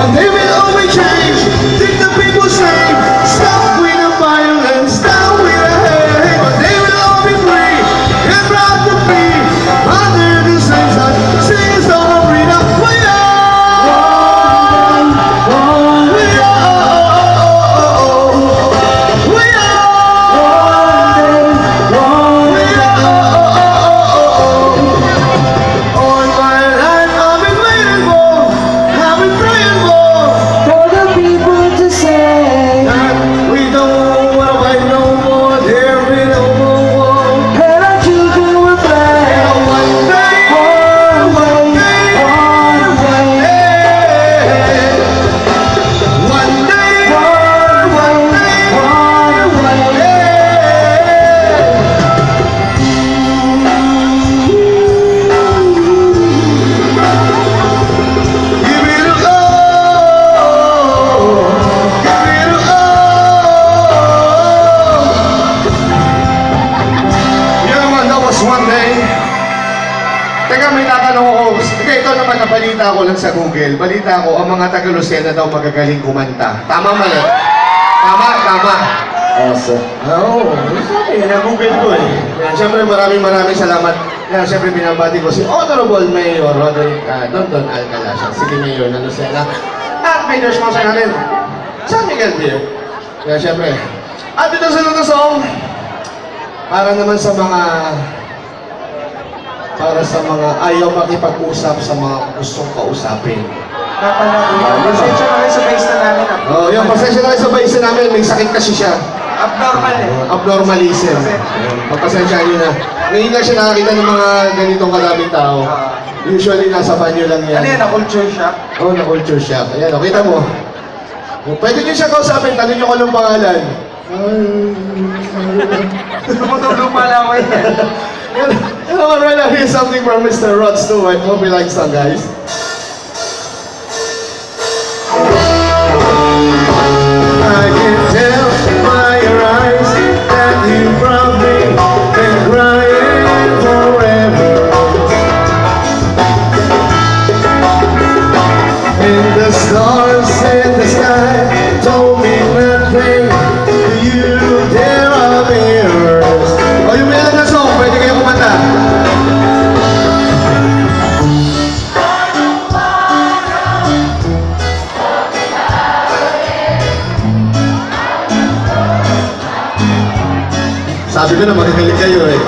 One day will always change. Think the people say, stop with the violence, stop with the hate. One day we'll all be free and proud to be under the same sun. Sing a song of freedom. We are, we are, we all my life I've been waiting for, I've been praying for the people to say that we don't wanna fight no more, there be no more war. And our children will play. And one day, one day, one day, one day. Give me the all, give me the all. Yun naman, that was one day. Teka, may tatanong ako. Ito naman na balita ko lang sa Google. Balita ko, ang mga taga Lucena daw magagaling kumanta. Tama mali? Tama, tama. Awesome. Oo, sabi, na-google ko eh. Yan, siyempre maraming salamat. Yan, siyempre binabati ko si Honorable Mayor Roderick Dondon Alcala, siya, City Mayor ng Lucena. At Mayor Sponsor natin, San Miguel Beer. Yan, siyempre. At ito sa song, para naman sa mga ayaw makipag-usap sa mga gustong kausapin. Pasensya na kayo sa base na namin. Oh, yung pasensya na kayo sa baisa namin, may sakit kasi siya. Abnormal eh. Abnormalism. Pagpasensya nyo na. Ngayon lang siya nakakita ng mga ganitong karaming tao. Usually nasa banyo lang yan. Ano yan, na-culture shock? Oo, na-culture shock. Ayan, o, kita mo. Pwede nyo siya kausapin, tanong nyo ko ng pangalan. Tumutulong pala ako yan. You know what, right now, here's something from Mr. Rod Stewart. Hope you like some, guys. I can tell by your eyes that you probably been crying forever. And the stars in the sky told me nothing. You, there are mirrors. Oh, yung meron na song, pwede kayo kumanta. Sabi ko na magagaling kayo eh.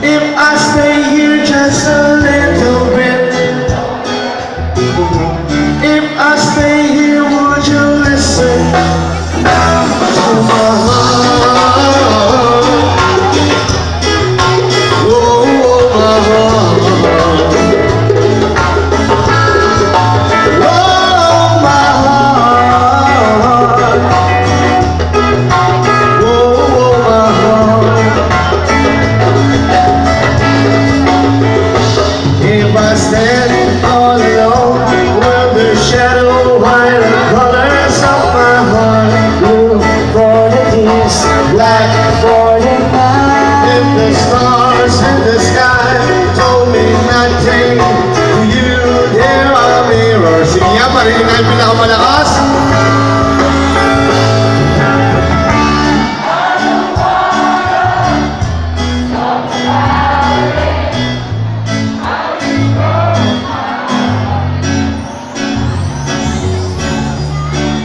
If I stay here just a little bit, if I stay here, would you listen to my heart? Oh, my heart. Oh, my heart. If I stand all alone, will the shadow hide the colors of my heart? Blue for the east, black for the night. If the stars in the sky told me nothing, to you there are mirrors. Sige nga, parinig na yung pinakamalakas.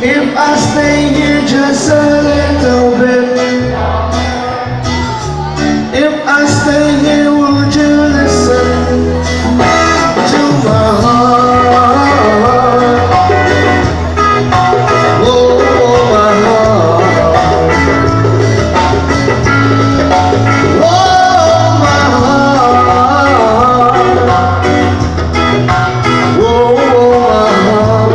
If I stay here just a little bit, if I stay here, would you listen to my heart? Oh, my heart. Oh, my heart. Oh, my heart.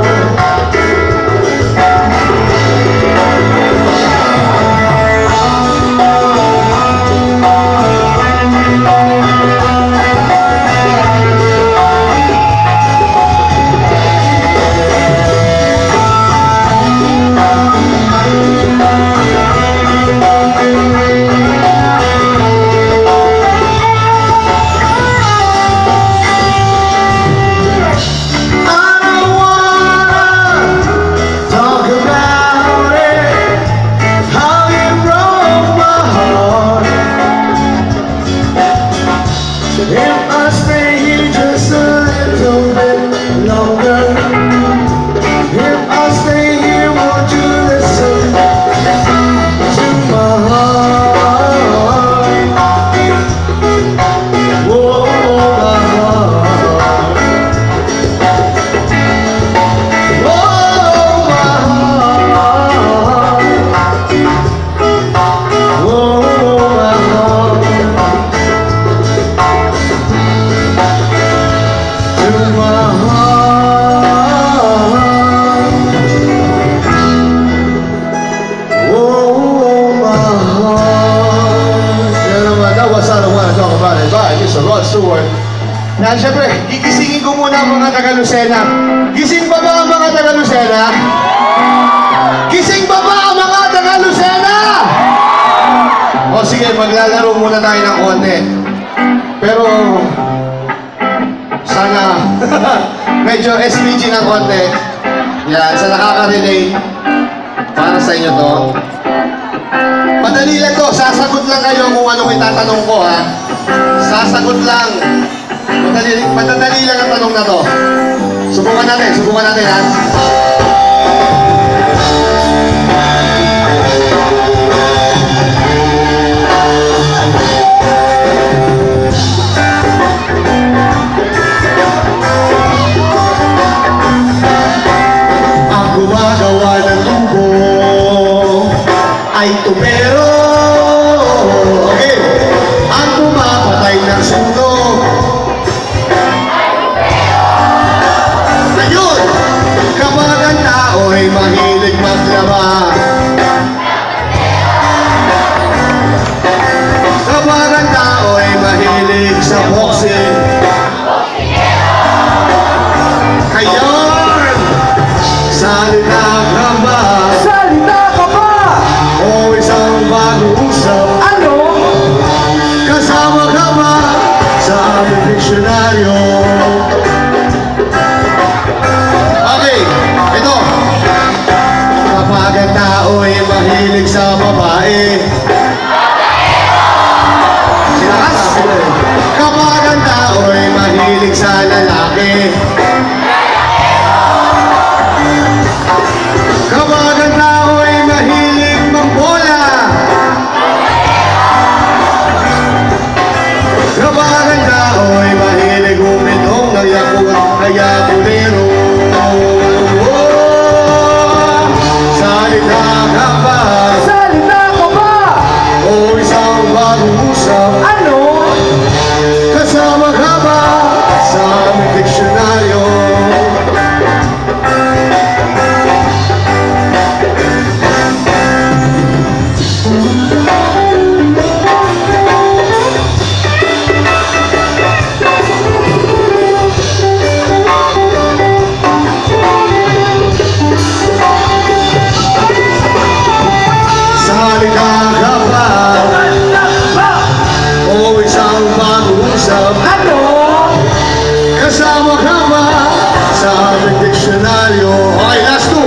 Lucena. Gising ba ang mga taga Lucena? Gising ba ang mga taga Lucena? O sige, maglalaro muna tayo ng konti. Pero, sana, medyo SPG ng konti. Yan, sa nakaka-relate. Para sa inyo to. Madali lang to, sasagot lang kayo kung anong itatanong ko, ha? Sasagot lang. Madali lang ang tanong na to. Subukan natin, ha? Ang gumagawa ng tubo ay tubero. Okay. Ang pumapatay ng sundo. Ayun! Kapag ang tao ay mahilig maglaba. Kapag ang tao ay mahilig sa boxing. Ayun! Salita ka ba? Salita ka ba? O isang bagong usap? Ano? Kasama ka ba sa aming diksyonaryo? Okay, ito. Kapag ang tao ay mahilig sa babae. Silakas. Kapag ang tao ay mahilig sa lalaki. Kapag ang tao ay mahilig magbola. Kapag ang tao ay mahilig uminom ng yakulero. Salita ka ba? Salita ka ba? O isang bagong usap? Ano? Kasama ka ba sa aming diksyonaryo? Salita ka ba? O isang bagong usap? Ano? Kasama ka ba sa aming diksyonaryo? Okay, last two.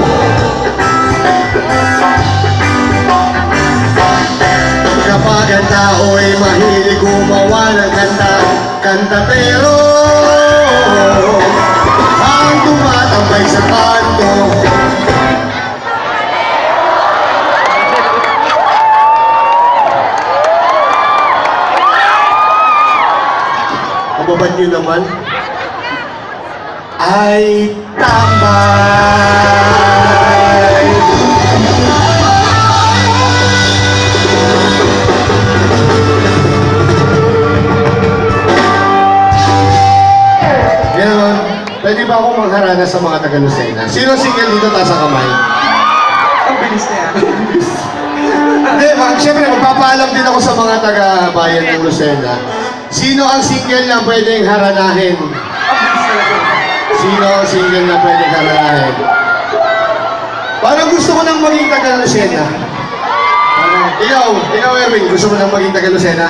Kapag ang tao ay mahilig gumawa ng kantatero, ang tumatambay sa kanto. Kababan nyo naman ay tambay. Ngayon, pwede ba akong magharana sa mga taga Lucena? Sino single dito, taas ang kamay? Ang bilis na yan. Hindi, siyempre magpapaalam din ako sa mga taga-bayan ng Lucena. Sino ang single na pwedeng haranahin? Ang bilis talaga. Sino ang single na pwedeng haranahin? Parang gusto ko nang maging taga-Lucena. Ikaw Erwin, gusto mo nang maging taga-Lucena?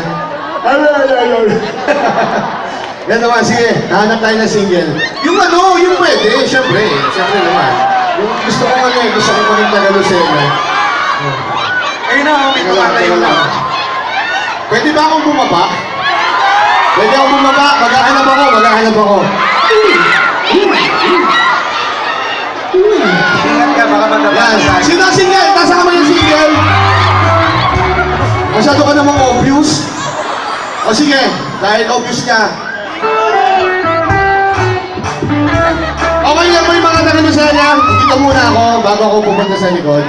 Yan naman, sige, hanap tayo ng single. Yung pwede, siyempre naman. Yung gusto ko maging taga-Lucena. Ayun na, may tumatayo na. Pwede ba akong bumaba? Pwede akong bumaba, maghahanap ako. Ingat ka, baka Yan, magkabasa. sino ang single? Tasa ka mo yung single? Masyado ka namang obvious. O sige, dahil obvious ka. Okay lang po yung mga taga-Lucena. Dito muna ako, bago ako pupunta sa likod.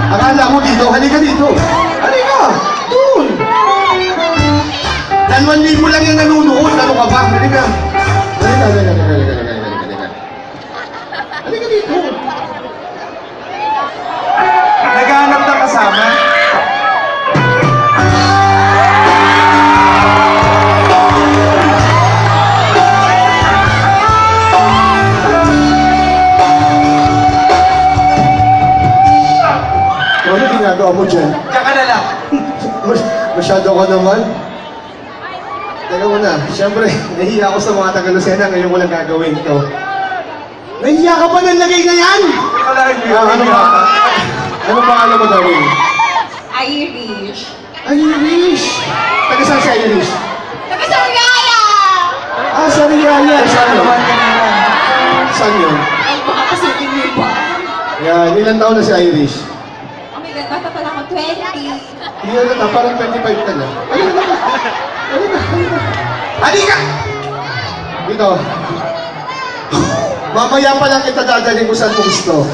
Akala mo dito, halika dito. Halika, doon. Dalawang libo lang yung nanunood, ano ka ba? Halika. Halika dito. Naghahanap ng kasama. ginagawa mo dyan? Diyan ka na lang. Masyado ka naman. Teka muna, siyempre, nahiya ako sa mga Taga-Lucena, ngayon ko lang gagawin to. Nahiya ka pa ng lagay na yan? Wala, hindi. Ano ba? Ano ba alam mo gawin? Irish. Irish! Taga saan si Irish? Taga-Sariaya! Ah, sa Riyaya. Saan yun? Naman ka na lang. Saan yun? Ay, baka kasi hindi pa. Yan, ilang taon na si Irish? Oh my God, bata pa lang ako, 20. Hindi na, parang 25 ka na. Ayun na, ayun na, ayun na. Halika! Dito. Mamaya pa lang kita dadalhin kung saan mo gusto.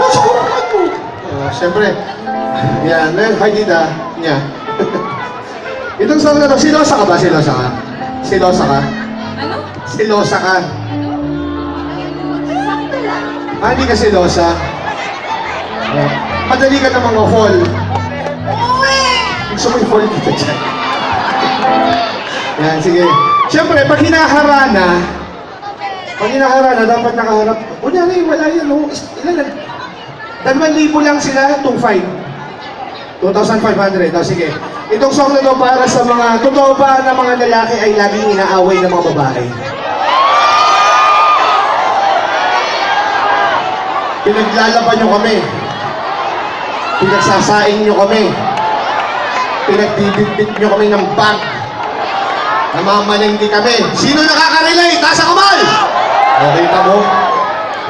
Sa kurukan mo. Siyempre. Yan, hi tita. Nya. Itong song na to, silosa ka ba? Silosa ka? Silosa ka? Ano? Silosa ka? Sakto lang. Ah, hindi ka silosa? Madali ka namang ma-fall. Gusto mo i-fall kita dyan. Yan, sige. Siyempre, pag hinaharana, dapat nakaharap. Kunyari, wala yan, no? Ilan na? 2,000 lang sila, 2,500. 2,500. O, sige. Itong song na to para sa mga, totoo ba na mga lalaki ay laging inaaway ng mga babae? Pinaglalaban nyo kami. Pinagsasaing nyo kami. Pinagdidikdik nyo kami ng bag. Namamalengdi kami. Sino nakaka-relate? Taas ang kamay! O, kita mo?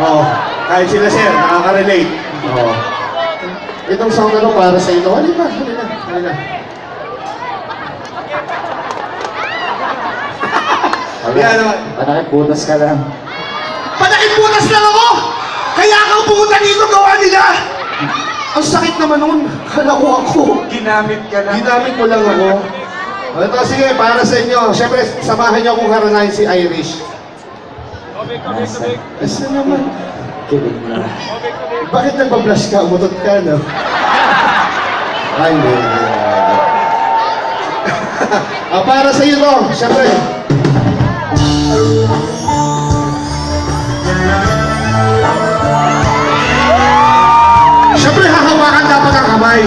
O, kahit sila sir, nakaka-relate. O. Itong song na to para sa ito. Halika, halika, halika. Yan naman. Panakit butas ka lang. Panakit butas lang ako! Kaya ako pumunta dito gawa nila! Ang sakit naman nun. Kala ko ako. Ginamit ka na. Ginamit mo lang ako. Ito, sige, para sa inyo. Siyempre, samahan niyo akong haranahin si Irish. Asa naman? Kilig na. Bakit nagpa-blush ka? Umutot ka, no? Ay, hindi. Para sa iyo to, siyempre. Siyempre, hahawakan dapat ang kamay.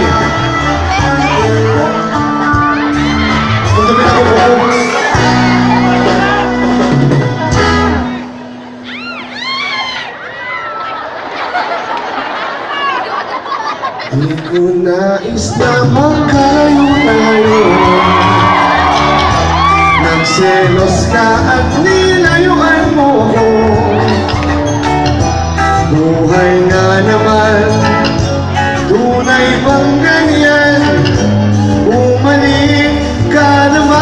Kung dumi na kukuha. Di ko nais na magkayo-tayo. Nagselos ka at nilayuan mo ko. Buhay nga naman, tunay bang ganyan? Umalik ka naman.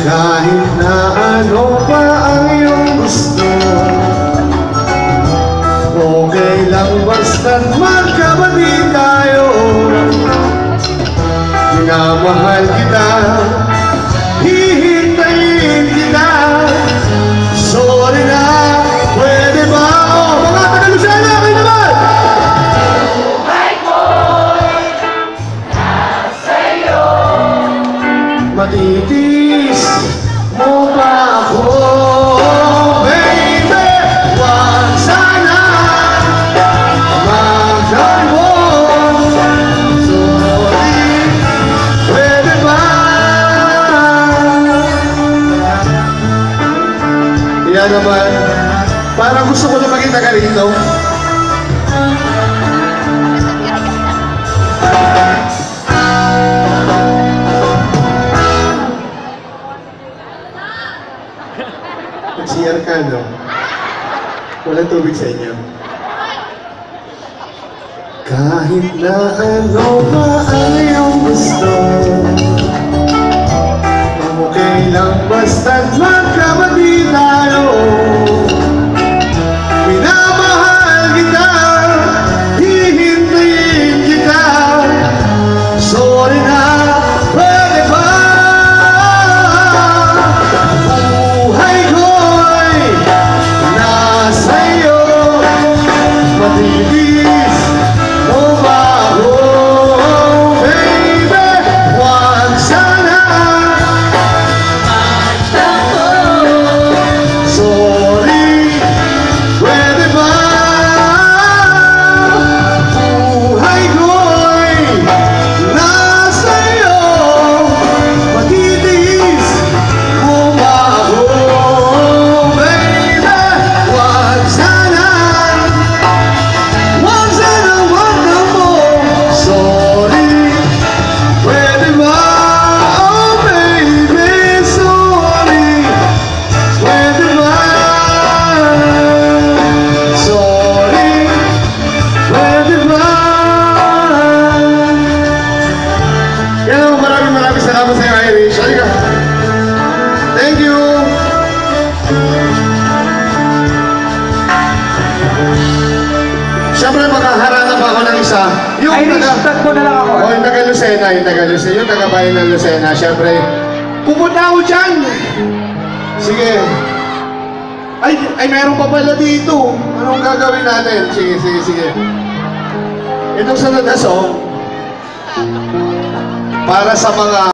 Kahit na ano pa ang iyong gusto, okay lang basta't magkabati tayo. Minamahal kita, hihintayin kita. Sorry na, pwede ba? Oh, mga Taga-Lucena, kayo naman! Buhay ko'y nasa'yo. Matitis mo ba ako? Baby, wag sana magdaan mo. Sorry, pwede ba? Yan naman, parang gusto ko na maging taga rito. Nag-CR ka, no? Walang tubig sa inyo. Kahit na ano pa ang iyong gusto, okay lang basta't magkabati tayo. Minamahal kita, hihintayin kita. Sorry na, pwede ba? Buhay ko'y nasa'yo. Matitis mo ba ako? Baby, wag sana Siyempre, makaharangan pa ako ng isa. Yung Irish, tag mo na lang ako. yung taga Lucena, yung taga bayan ng Lucena. Siyempre, pupunta ako dyan. Sige. Ay, meron pa pala dito. Anong gagawin natin? Sige. Itong sunod na song, para sa mga